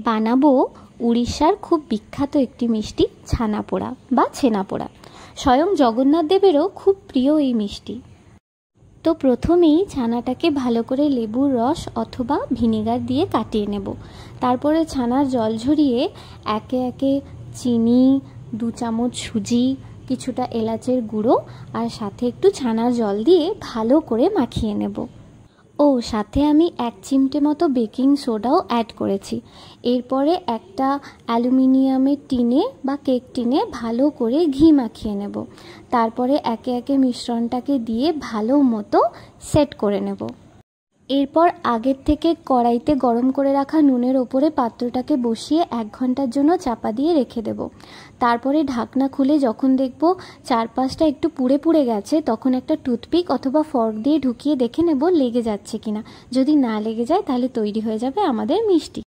বানাবো উড়িষ্যার খুব বিখ্যাত একটি মিষ্টি ছানাপোড়া বা ছেনাপোড়া। স্বয়ং জগন্নাথ দেবেরও খুব প্রিয় এই মিষ্টি। তো প্রথমেই ছানাটাকে ভালো করে লেবুর রস অথবা ভিনেগার দিয়ে কাটিয়ে নেব। তারপরে ছানার জল ঝরিয়ে একে একে চিনি, 2 চামচ সুজি, কিছুটা এলাচের গুঁড়ো আর সাথে একটু ছানার জল দিয়ে ভালো করে মাখিয়ে নেব। ও সাথে আমি 1 চিমটে মতো বেকিং সোডাও অ্যাড করেছি। এরপরে একটা অ্যালুমিনিয়ামের টিনে বা কেক টিনে ভালো করে ঘি মাখিয়ে নেব। তারপরে একে একে মিশ্রণটাকে দিয়ে ভালো মতো সেট করে নেব। এরপর আগের থেকে কড়াইতে গরম করে রাখা নুনের ওপরে পাত্রটাকে বসিয়ে 1 ঘন্টার জন্য চাপা দিয়ে রেখে দেব। তারপরে ঢাকনা খুলে যখন দেখব চারপাশটা একটু পুড়ে পুড়ে গেছে, তখন একটা টুথপিক অথবা ফর্ক দিয়ে ঢুকিয়ে দেখে নেব লেগে যাচ্ছে কিনা। যদি না লেগে যায় তাহলে তৈরি হয়ে যাবে আমাদের মিষ্টি।